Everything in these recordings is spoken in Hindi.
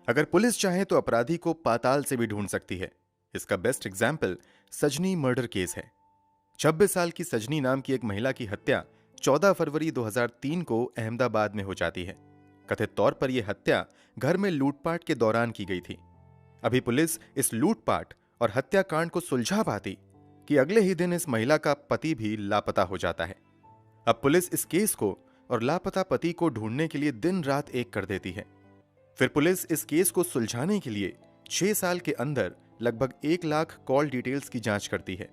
अगर पुलिस चाहे तो अपराधी को पाताल से भी ढूंढ सकती है। इसका बेस्ट एग्जाम्पल सजनी मर्डर केस है। 26 साल की सजनी नाम की एक महिला की हत्या 14 फरवरी 2003 को अहमदाबाद में हो जाती है। कथित तौर पर यह हत्या घर में लूटपाट के दौरान की गई थी। अभी पुलिस इस लूटपाट और हत्याकांड को सुलझा पाती कि अगले ही दिन इस महिला का पति भी लापता हो जाता है। अब पुलिस इस केस को और लापता पति को ढूंढने के लिए दिन रात एक कर देती है। फिर पुलिस इस केस को सुलझाने के लिए 6 साल के अंदर लगभग 1 लाख कॉल डिटेल्स की जांच करती है।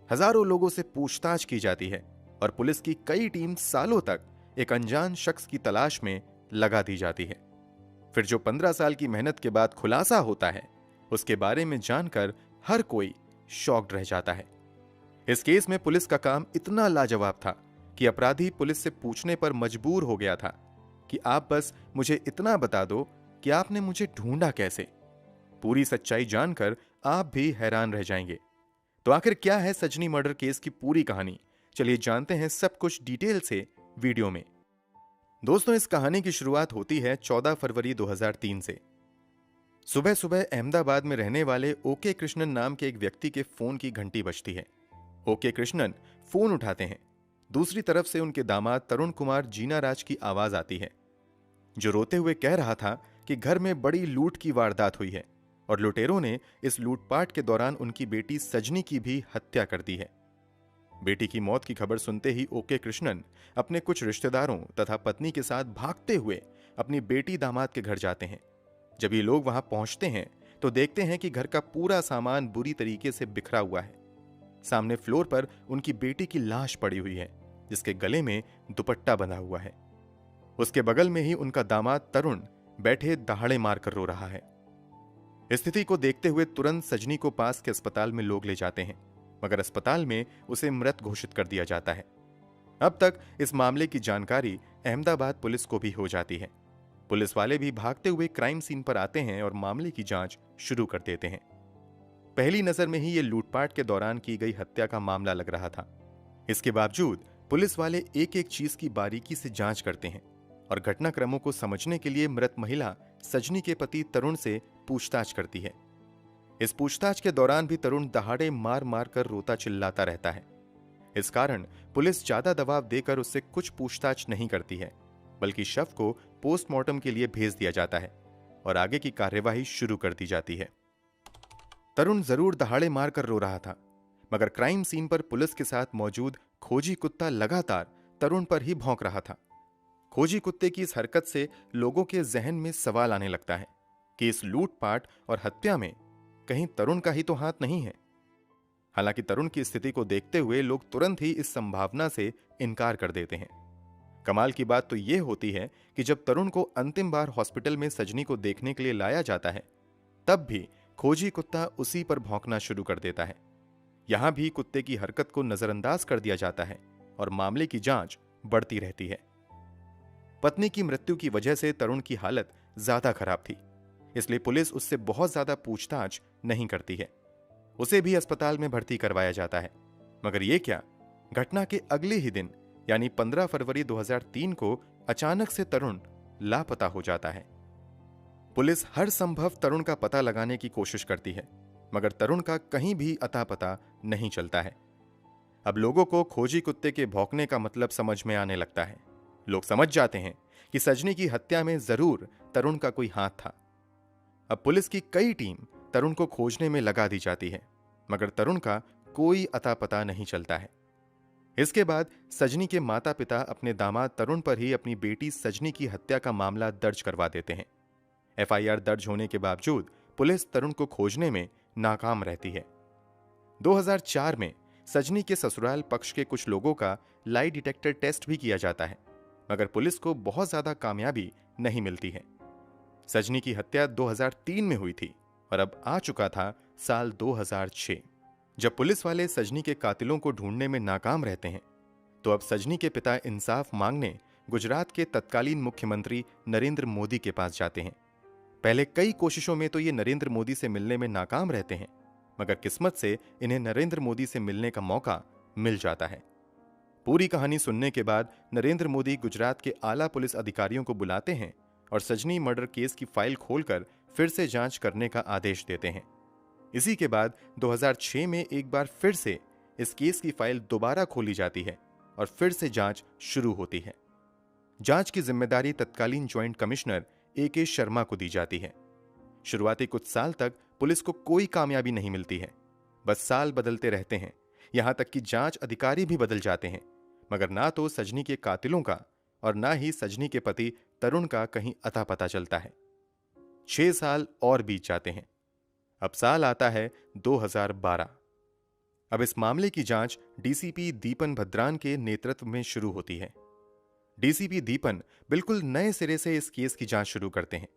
हजारों लोगों से पूछताछ की जाती है और पुलिस की कई टीम सालों तक एक अनजान शख्स की तलाश में लगा दी जाती है। फिर जो 15 साल की मेहनत के बाद खुलासा होता है, उसके बारे में जानकर हर कोई शॉक्ड रह जाता है। इस केस में पुलिस का काम इतना लाजवाब था कि अपराधी पुलिस से पूछने पर मजबूर हो गया था कि आप बस मुझे इतना बता दो कि आपने मुझे ढूंढा कैसे। पूरी सच्चाई जानकर आप भी हैरान रह जाएंगे। तो आखिर क्या है सजनी मर्डर केस की पूरी कहानी? चलिए जानते हैं सब कुछ डिटेल से वीडियो में। दोस्तों, इस कहानी की शुरुआत होती है 14 फरवरी 2003 से। सुबह सुबह अहमदाबाद में रहने वाले ओके कृष्णन नाम के एक व्यक्ति के फोन की घंटी बजती है। ओके कृष्णन फोन उठाते हैं। दूसरी तरफ से उनके दामाद तरुण कुमार जीना राज की आवाज आती है, जो रोते हुए कह रहा था कि घर में बड़ी लूट की वारदात हुई है और लुटेरों ने इस लूटपाट के दौरान उनकी बेटी सजनी की भी हत्या कर दी है। बेटी की मौत की खबर सुनते ही ओके कृष्णन अपने कुछ रिश्तेदारों तथा पत्नी के साथ भागते हुए अपनी बेटी दामाद के घर जाते हैं। जब ये लोग वहां पहुंचते हैं तो देखते हैं कि घर का पूरा सामान बुरी तरीके से बिखरा हुआ है। सामने फ्लोर पर उनकी बेटी की लाश पड़ी हुई है, जिसके गले में दुपट्टा बंधा हुआ है। उसके बगल में ही उनका दामाद तरुण बैठे दहाड़े मारकर रो रहा है। स्थिति को देखते हुए तुरंत सजनी को पास के अस्पताल में लोग ले जाते हैं, मगर अस्पताल में उसे मृत घोषित कर दिया जाता है। अब तक इस मामले की जानकारी अहमदाबाद पुलिस को भी हो जाती है। पुलिस वाले भी भागते हुए क्राइम सीन पर आते हैं और मामले की जांच शुरू कर देते हैं। पहली नजर में ही ये लूटपाट के दौरान की गई हत्या का मामला लग रहा था। इसके बावजूद पुलिस वाले एक एक चीज की बारीकी से जांच करते हैं और घटनाक्रमों को समझने के लिए मृत महिला सजनी के पति तरुण से पूछताछ करती है। इस पूछताछ के दौरान भी तरुण दहाड़े मार मार कर रोता चिल्लाता रहता है। इस कारण पुलिस ज्यादा दबाव देकर उससे कुछ पूछताछ नहीं करती है, बल्कि शव को पोस्टमार्टम के लिए भेज दिया जाता है और आगे की कार्यवाही शुरू कर दी जाती है। तरुण जरूर दहाड़े मारकर रो रहा था, मगर क्राइम सीन पर पुलिस के साथ मौजूद खोजी कुत्ता लगातार तरुण पर ही भौंक रहा था। खोजी कुत्ते की इस हरकत से लोगों के जहन में सवाल आने लगता है कि इस लूटपाट और हत्या में कहीं तरुण का ही तो हाथ नहीं है। हालांकि तरुण की स्थिति को देखते हुए लोग तुरंत ही इस संभावना से इनकार कर देते हैं। कमाल की बात तो यह होती है कि जब तरुण को अंतिम बार हॉस्पिटल में सजनी को देखने के लिए लाया जाता है, तब भी खोजी कुत्ता उसी पर भौंकना शुरू कर देता है। यहां भी कुत्ते की हरकत को नजरअंदाज कर दिया जाता है और मामले की जांच बढ़ती रहती है। पत्नी की मृत्यु की वजह से तरुण की हालत ज्यादा खराब थी, इसलिए पुलिस उससे बहुत ज्यादा पूछताछ नहीं करती है। उसे भी अस्पताल में भर्ती करवाया जाता है। मगर यह क्या, घटना के अगले ही दिन यानी 15 फरवरी 2003 को अचानक से तरुण लापता हो जाता है। पुलिस हर संभव तरुण का पता लगाने की कोशिश करती है, मगर तरुण का कहीं भी अता पता नहीं चलता है। अब लोगों को खोजी कुत्ते के भौंकने का मतलब समझ में आने लगता है। लोग समझ जाते हैं कि सजनी की हत्या में जरूर तरुण का कोई हाथ था। अब पुलिस की कई टीम तरुण को खोजने में लगा दी जाती है, मगर तरुण का कोई अता पता नहीं चलता है। इसके बाद सजनी के माता पिता अपने दामाद तरुण पर ही अपनी बेटी सजनी की हत्या का मामला दर्ज करवा देते हैं। एफआईआर दर्ज होने के बावजूद पुलिस तरुण को खोजने में नाकाम रहती है। 2004 में सजनी के ससुराल पक्ष के कुछ लोगों का लाई डिटेक्टर टेस्ट भी किया जाता है, मगर पुलिस को बहुत ज्यादा कामयाबी नहीं मिलती है। सजनी की हत्या 2003 में हुई थी और अब आ चुका था साल 2006। जब पुलिस वाले सजनी के कातिलों को ढूंढने में नाकाम रहते हैं, तो अब सजनी के पिता इंसाफ मांगने गुजरात के तत्कालीन मुख्यमंत्री नरेंद्र मोदी के पास जाते हैं। पहले कई कोशिशों में तो ये नरेंद्र मोदी से मिलने में नाकाम रहते हैं, मगर किस्मत से इन्हें नरेंद्र मोदी से मिलने का मौका मिल जाता है। पूरी कहानी सुनने के बाद नरेंद्र मोदी गुजरात के आला पुलिस अधिकारियों को बुलाते हैं और सजनी मर्डर केस की फाइल खोलकर फिर से जांच करने का आदेश देते हैं। इसी के बाद 2006 में एक बार फिर से इस केस की फाइल दोबारा खोली जाती है और फिर से जांच शुरू होती है। जांच की जिम्मेदारी तत्कालीन ज्वाइंट कमिश्नर AK शर्मा को दी जाती है। शुरुआती कुछ साल तक पुलिस को कोई कामयाबी नहीं मिलती है। बस साल बदलते रहते हैं, यहां तक कि जांच अधिकारी भी बदल जाते हैं, मगर ना तो सजनी के कातिलों का और ना ही सजनी के पति तरुण का कहीं अता पता चलता है। 6 साल और बीत जाते हैं। अब साल आता है 2012। अब इस मामले की जांच DCP दीपन भद्रान के नेतृत्व में शुरू होती है। DCP दीपन बिल्कुल नए सिरे से इस केस की जांच शुरू करते हैं।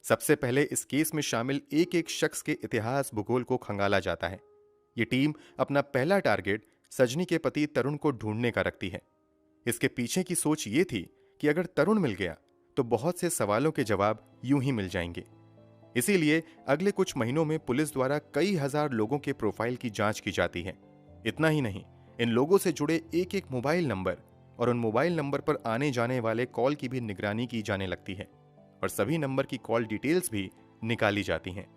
सबसे पहले इस केस में शामिल एक एक शख्स के इतिहास भूगोल को खंगाला जाता है। ये टीम अपना पहला टारगेट सजनी के पति तरुण को ढूंढने का रखती है। इसके पीछे की सोच ये थी कि अगर तरुण मिल गया तो बहुत से सवालों के जवाब यूं ही मिल जाएंगे। इसीलिए अगले कुछ महीनों में पुलिस द्वारा कई हजार लोगों के प्रोफाइल की जांच की जाती है। इतना ही नहीं, इन लोगों से जुड़े एक एक मोबाइल नंबर और उन मोबाइल नंबर पर आने जाने वाले कॉल की भी निगरानी की जाने लगती है और सभी नंबर की कॉल डिटेल्स भी निकाली जाती हैं।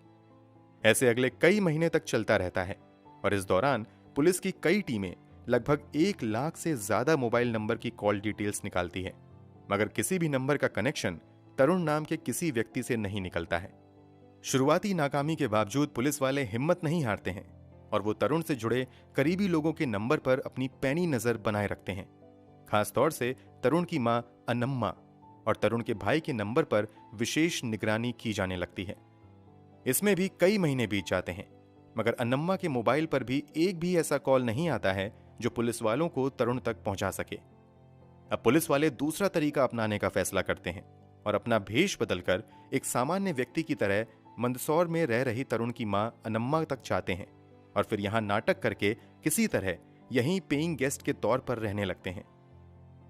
ऐसे अगले कई महीने तक चलता रहता है और इस दौरान पुलिस की कई टीमें लगभग 1 लाख से ज्यादा मोबाइल नंबर की कॉल डिटेल्स निकालती है, मगर किसी भी नंबर का कनेक्शन तरुण नाम के किसी व्यक्ति से नहीं निकलता है। शुरुआती नाकामी के बावजूद पुलिस वाले हिम्मत नहीं हारते हैं और वो तरुण से जुड़े करीबी लोगों के नंबर पर अपनी पैनी नजर बनाए रखते हैं। खासतौर से तरुण की मां अनम्मा और तरुण के भाई के नंबर पर विशेष निगरानी की जाने लगती है। इसमें भी कई महीने बीत जाते हैं, मगर अनम्मा के मोबाइल पर भी एक भी ऐसा कॉल नहीं आता है जो पुलिस वालों को तरुण तक पहुंचा सके। अब पुलिस वाले दूसरा तरीका अपनाने का फैसला करते हैं और अपना भेष बदलकर एक सामान्य व्यक्ति की तरह मंदसौर में रह रही तरुण की मां अनम्मा तक जाते हैं और फिर यहां नाटक करके किसी तरह यहीं पेइंग गेस्ट के तौर पर रहने लगते हैं।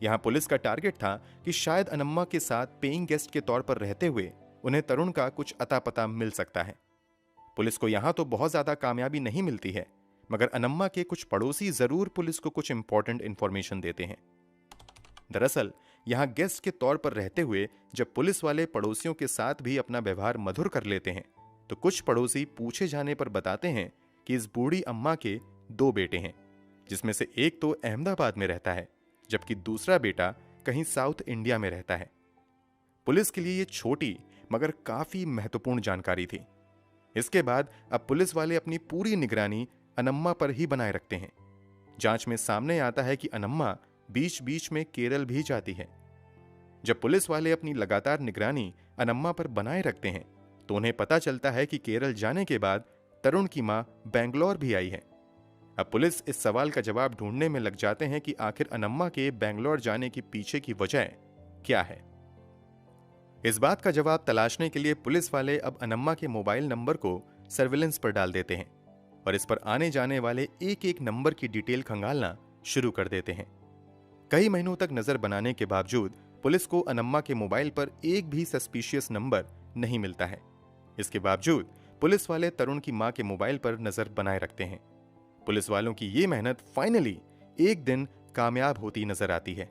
यहां पुलिस का टारगेट था कि शायद अनम्मा के साथ पेइंग गेस्ट के तौर पर रहते हुए उन्हें तरुण का कुछ अता पता मिल सकता है। पुलिस को यहां तो बहुत ज्यादा कामयाबी नहीं मिलती है, मगर अनम्मा के कुछ पड़ोसी जरूर पुलिस को कुछ इंपॉर्टेंट इंफॉर्मेशन देते हैं। दरअसल यहां गेस्ट के तौर पर रहते हुए जब पुलिस वाले पड़ोसियों के साथ भी अपना व्यवहार मधुर कर लेते हैं तो कुछ पड़ोसी पूछे जाने पर बताते हैं कि इस बूढ़ी अम्मा के 2 बेटे हैं, जिसमें से एक तो अहमदाबाद में रहता है जबकि दूसरा बेटा कहीं साउथ इंडिया में रहता है। पुलिस के लिए यह छोटी मगर काफी महत्वपूर्ण जानकारी थी। इसके बाद अब पुलिस वाले अपनी पूरी निगरानी अनम्मा पर ही बनाए रखते हैं। जांच में सामने आता है कि अनम्मा बीच बीच में केरल भी जाती है। जब पुलिस वाले अपनी लगातार निगरानी अनम्मा पर बनाए रखते हैं तो उन्हें पता चलता है कि केरल जाने के बाद तरुण की मां बेंगलोर भी आई है। अब पुलिस इस सवाल का जवाब ढूंढने में लग जाते हैं कि आखिर अनम्मा के बेंगलोर जाने के पीछे की वजह क्या है। इस बात का जवाब तलाशने के लिए पुलिस वाले अब अनम्मा के मोबाइल नंबर को सर्विलेंस पर डाल देते हैं और इस पर आने जाने वाले एक एक नंबर की डिटेल खंगालना शुरू कर देते हैं। कई महीनों तक नजर बनाने के बावजूद पुलिस को अनम्मा के मोबाइल पर एक भी सस्पिशियस नंबर नहीं मिलता है। इसके बावजूद पुलिस वाले तरुण की मां के मोबाइल पर नजर बनाए रखते हैं। पुलिस वालों की ये मेहनत फाइनली एक दिन कामयाब होती नजर आती है।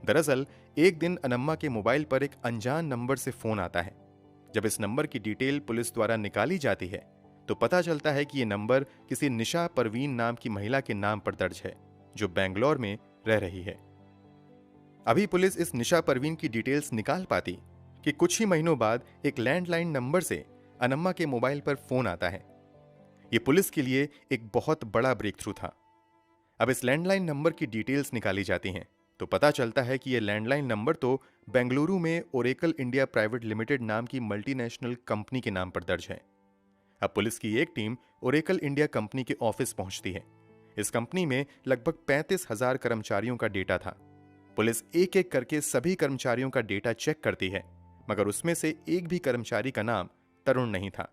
दरअसल एक दिन अनम्मा के मोबाइल पर एक अनजान नंबर से फोन आता है। जब इस नंबर की डिटेल पुलिस द्वारा निकाली जाती है तो पता चलता है कि यह नंबर किसी निशा परवीन नाम की महिला के नाम पर दर्ज है जो बेंगलोर में रह रही है। अभी पुलिस इस निशा परवीन की डिटेल्स निकाल पाती कि कुछ ही महीनों बाद एक लैंडलाइन नंबर से अनम्मा के मोबाइल पर फोन आता है। यह पुलिस के लिए एक बहुत बड़ा ब्रेक थ्रू था। अब इस लैंडलाइन नंबर की डिटेल्स निकाली जाती हैं तो पता चलता है कि यह लैंडलाइन नंबर तो बेंगलुरु में ओरेकल इंडिया प्राइवेट लिमिटेड नाम की मल्टीनेशनल कंपनी के नाम पर दर्ज है। अब पुलिस की एक टीम ओरेकल इंडिया कंपनी के ऑफिस पहुंचती है। इस कंपनी में लगभग 35,000 कर्मचारियों का डेटा था। पुलिस एक एक करके सभी कर्मचारियों का डेटा चेक करती है, मगर उसमें से एक भी कर्मचारी का नाम तरुण नहीं था।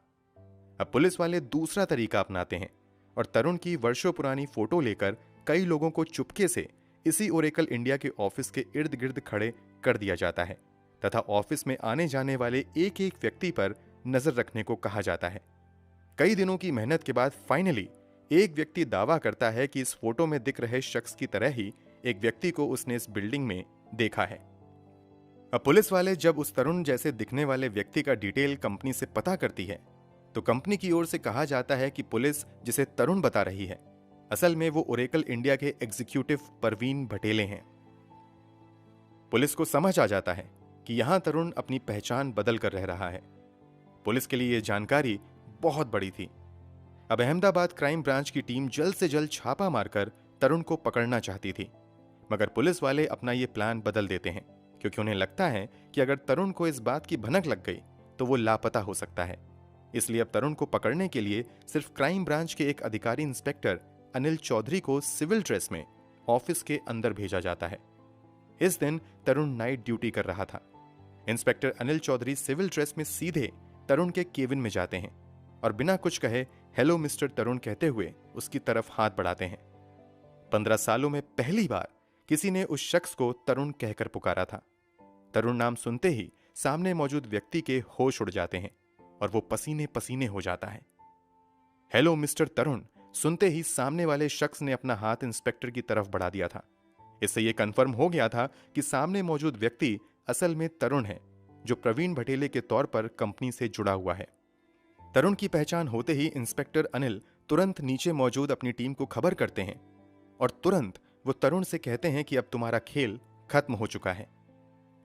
अब पुलिस वाले दूसरा तरीका अपनाते हैं और तरुण की वर्षों पुरानी फोटो लेकर कई लोगों को चुपके से इसी ओरेकल इंडिया के ऑफिस के इर्द गिर्द खड़े कर दिया जाता है तथा ऑफिस में आने जाने वाले एक एक व्यक्ति पर नजर रखने को कहा जाता है। कई दिनों की मेहनत के बाद फाइनली एक व्यक्ति दावा करता है कि इस फोटो में दिख रहे शख्स की तरह ही एक व्यक्ति को उसने इस बिल्डिंग में देखा है। अब पुलिस वाले जब उस तरुण जैसे दिखने वाले व्यक्ति का डिटेल कंपनी से पता करती है तो कंपनी की ओर से कहा जाता है कि पुलिस जिसे तरुण बता रही है असल में वो ओरेकल इंडिया के एग्जीक्यूटिव परवीन भटेले हैं। पुलिस को समझ आ जाता है कि यहां तरुण अपनी पहचान बदल कर रह रहा है। पुलिस के लिए यह जानकारी बहुत बड़ी थी। अब अहमदाबाद क्राइम ब्रांच की टीम जल्द से जल्द छापा मारकर तरुण को पकड़ना चाहती थी, मगर पुलिस वाले अपना यह प्लान बदल देते हैं क्योंकि उन्हें लगता है कि अगर तरुण को इस बात की भनक लग गई तो वो लापता हो सकता है। इसलिए अब तरुण को पकड़ने के लिए सिर्फ क्राइम ब्रांच के एक अधिकारी इंस्पेक्टर अनिल चौधरी को सिविल ड्रेस में ऑफिस के अंदर भेजा जाता है। इस दिन तरुण नाइट ड्यूटी कर रहा था। Inspector Anil Chaudhary civil dress में सीधे तरुण के केबिन में जाते हैं और बिना कुछ कहे हेलो मिस्टर तरुण कहते हुए उसकी तरफ हाथ बढ़ाते हैं। 15 सालों में पहली बार किसी ने उस शख्स को तरुण कहकर पुकारा था। तरुण नाम सुनते ही सामने मौजूद व्यक्ति के होश उड़ जाते हैं और वो पसीने पसीने हो जाता है। हेलो मिस्टर तरुण सुनते ही सामने वाले शख्स ने अपना हाथ इंस्पेक्टर की तरफ बढ़ा दिया था। इससे यह कंफर्म हो गया था कि सामने मौजूद व्यक्ति असल में तरुण है, जो प्रवीण भटेले के तौर पर कंपनी से जुड़ा हुआ है। तरुण की पहचान होते ही इंस्पेक्टर अनिल तुरंत नीचे मौजूद अपनी टीम को खबर करते हैं और तुरंत वो तरुण से कहते हैं कि अब तुम्हारा खेल खत्म हो चुका है,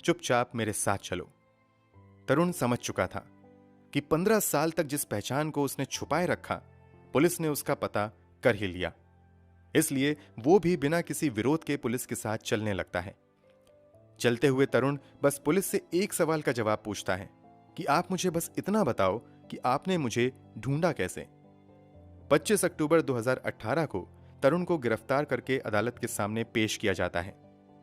चुपचाप मेरे साथ चलो। तरुण समझ चुका था कि 15 साल तक जिस पहचान को उसने छुपाए रखा पुलिस ने उसका पता कर ही लिया। इसलिए वो भी बिना किसी विरोध के पुलिस के साथ चलने लगता है। चलते हुए तरुण बस पुलिस से एक सवाल का जवाब पूछता है कि आप मुझे बस इतना बताओ कि आपने मुझे ढूंढा कैसे। 25 अक्टूबर 2018 को तरुण को गिरफ्तार करके अदालत के सामने पेश किया जाता है,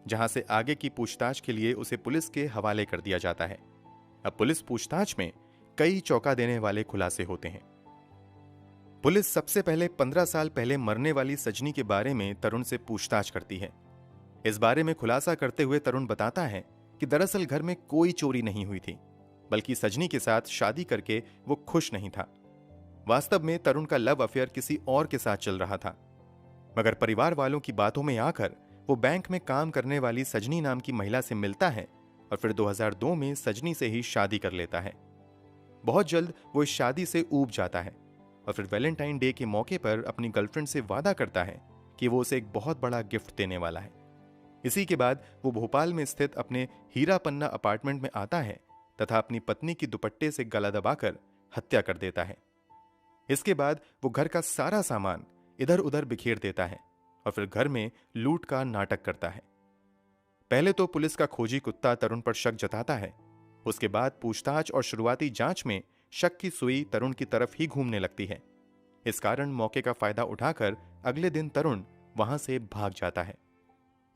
जहां से आगे की पूछताछ के लिए उसे पुलिस के हवाले कर दिया जाता है। अब पुलिस पूछताछ में कई चौंका देने वाले खुलासे होते हैं। पुलिस सबसे पहले 15 साल पहले मरने वाली सजनी के बारे में तरुण से पूछताछ करती है। इस बारे में खुलासा करते हुए तरुण बताता है कि दरअसल घर में कोई चोरी नहीं हुई थी, बल्कि सजनी के साथ शादी करके वो खुश नहीं था। वास्तव में तरुण का लव अफेयर किसी और के साथ चल रहा था, मगर परिवार वालों की बातों में आकर वो बैंक में काम करने वाली सजनी नाम की महिला से मिलता है और फिर 2002 में सजनी से ही शादी कर लेता है। बहुत जल्द वो इस शादी से ऊब जाता है और फिर वैलेंटाइन डे के मौके पर अपनी गर्लफ्रेंड से वादा करता है कि वो उसे एक बहुत बड़ा गिफ्ट देने वाला है। इसी के बाद वो भोपाल में स्थित अपने हीरा पन्ना अपार्टमेंट में आता है तथा अपनी पत्नी की दुपट्टे से गला दबाकर हत्या कर देता है। इसके बाद वो घर का सारा सामान इधर उधर बिखेर देता है और फिर घर में लूट का नाटक करता है। पहले तो पुलिस का खोजी कुत्ता तरुण पर शक जताता है। उसके बाद पूछताछ और शुरुआती जांच में शक की सुई तरुण की तरफ ही घूमने लगती है। इस कारण मौके का फायदा उठाकर अगले दिन तरुण वहां से भाग जाता है।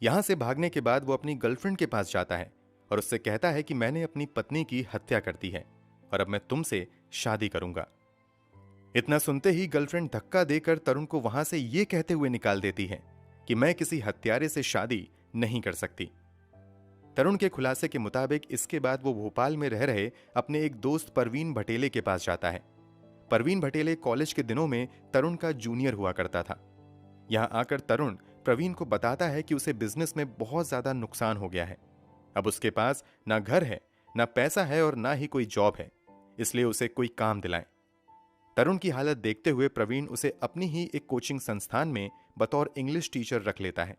यहां से भागने के बाद वो अपनी गर्लफ्रेंड के पास जाता है और उससे कहता है कि मैंने अपनी पत्नी की हत्या कर दी है और अब मैं तुमसे शादी करूंगा। इतना सुनते ही गर्लफ्रेंड धक्का देकर तरुण को वहां से यह कहते हुए निकाल देती है कि मैं किसी हत्यारे से शादी नहीं कर सकती। तरुण के खुलासे के मुताबिक इसके बाद वो भोपाल में रह रहे अपने एक दोस्त परवीन भटेले के पास जाता है। परवीन भटेले कॉलेज के दिनों में तरुण का जूनियर हुआ करता था। यहां आकर तरुण प्रवीण को बताता है कि उसे बिजनेस में बहुत ज्यादा नुकसान हो गया है। अब उसके पास ना घर है, ना पैसा है और ना ही कोई जॉब है, इसलिए उसे कोई काम दिलाएं। तरुण की हालत देखते हुए प्रवीण उसे अपनी ही एक कोचिंग संस्थान में बतौर इंग्लिश टीचर रख लेता है।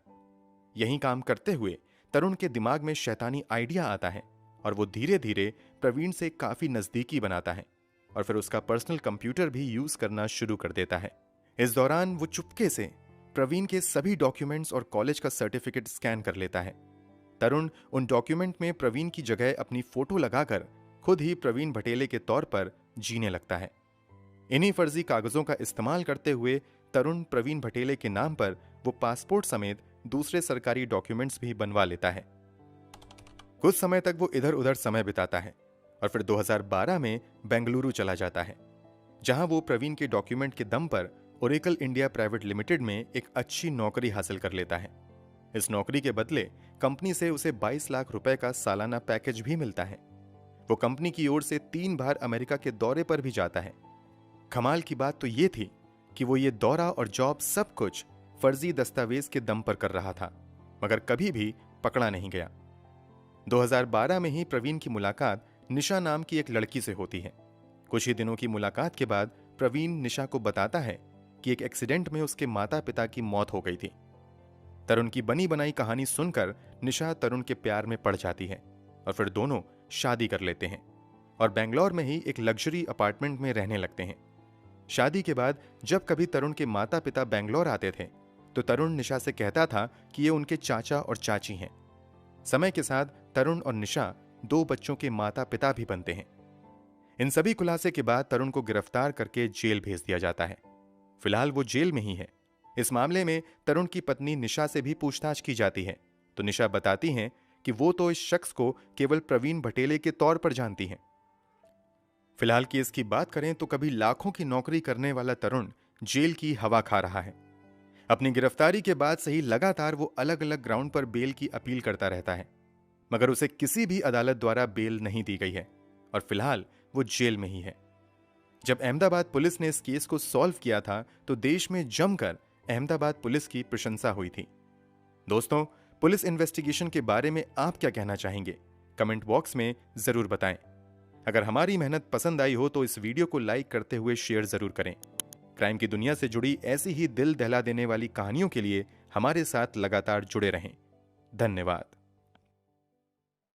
यही काम करते हुए तरुण के दिमाग में शैतानी आइडिया आता है और वो धीरे धीरे प्रवीण से काफी नजदीकी बनाता है और फिर उसका पर्सनल कंप्यूटर भी यूज करना शुरू कर देता है। इस दौरान वो चुपके से प्रवीण के सभी डॉक्यूमेंट्स और कॉलेज का सर्टिफिकेट स्कैन कर लेता है। तरुण उन डॉक्यूमेंट में प्रवीण की जगह अपनी फोटो लगाकर खुद ही प्रवीण भटेले के तौर पर जीने लगता है। इन्हीं फर्जी कागजों का इस्तेमाल करते हुए तरुण प्रवीण भटेले के नाम पर वो पासपोर्ट समेत दूसरे सरकारी डॉक्यूमेंट्स भी बनवा लेता है। कुछ समय तक वो इधर उधर समय बिताता है और फिर 2012 में बेंगलुरु चला जाता है, जहां वो प्रवीण के डॉक्यूमेंट के दम पर ओरेकल इंडिया प्राइवेट लिमिटेड में एक अच्छी नौकरी हासिल कर लेता है। इस नौकरी के बदले कंपनी से उसे 22 लाख रुपए का सालाना पैकेज भी मिलता है। वो कंपनी की ओर से 3 बार अमेरिका के दौरे पर भी जाता है। कमाल की बात तो ये थी कि वो ये दौरा और जॉब सब कुछ फर्जी दस्तावेज के दम पर कर रहा था, मगर कभी भी पकड़ा नहीं गया। 2012 में ही प्रवीण की मुलाकात निशा नाम की एक लड़की से होती है। कुछ ही दिनों की मुलाकात के बाद प्रवीण निशा को बताता है कि एक एक्सीडेंट में उसके माता पिता की मौत हो गई थी। तरुण की बनी बनाई कहानी सुनकर निशा तरुण के प्यार में पड़ जाती है और फिर दोनों शादी कर लेते हैं और बेंगलोर में ही एक लग्जरी अपार्टमेंट में रहने लगते हैं। शादी के बाद जब कभी तरुण के माता पिता बेंगलोर आते थे तो तरुण निशा से कहता था कि ये उनके चाचा और चाची हैं। समय के साथ तरुण और निशा 2 बच्चों के माता पिता भी बनते हैं। इन सभी खुलासे के बाद तरुण को गिरफ्तार करके जेल भेज दिया जाता है। फिलहाल वो जेल में ही है। इस मामले में तरुण की पत्नी निशा से भी पूछताछ की जाती है तो निशा बताती हैं कि वो तो इस शख्स को केवल प्रवीण भटेले के तौर पर जानती हैं। फिलहाल केस की बात करें तो कभी लाखों की नौकरी करने वाला तरुण जेल की हवा खा रहा है। अपनी गिरफ्तारी के बाद से ही लगातार वो अलग अलग ग्राउंड पर बेल की अपील करता रहता है, मगर उसे किसी भी अदालत द्वारा बेल नहीं दी गई है और फिलहाल वो जेल में ही है। जब अहमदाबाद पुलिस ने इस केस को सॉल्व किया था तो देश में जमकर अहमदाबाद पुलिस की प्रशंसा हुई थी। दोस्तों, पुलिस इन्वेस्टिगेशन के बारे में आप क्या कहना चाहेंगे? कमेंट बॉक्स में जरूर बताएं। अगर हमारी मेहनत पसंद आई हो तो इस वीडियो को लाइक करते हुए शेयर जरूर करें। क्राइम की दुनिया से जुड़ी ऐसी ही दिल दहला देने वाली कहानियों के लिए हमारे साथ लगातार जुड़े रहें। धन्यवाद।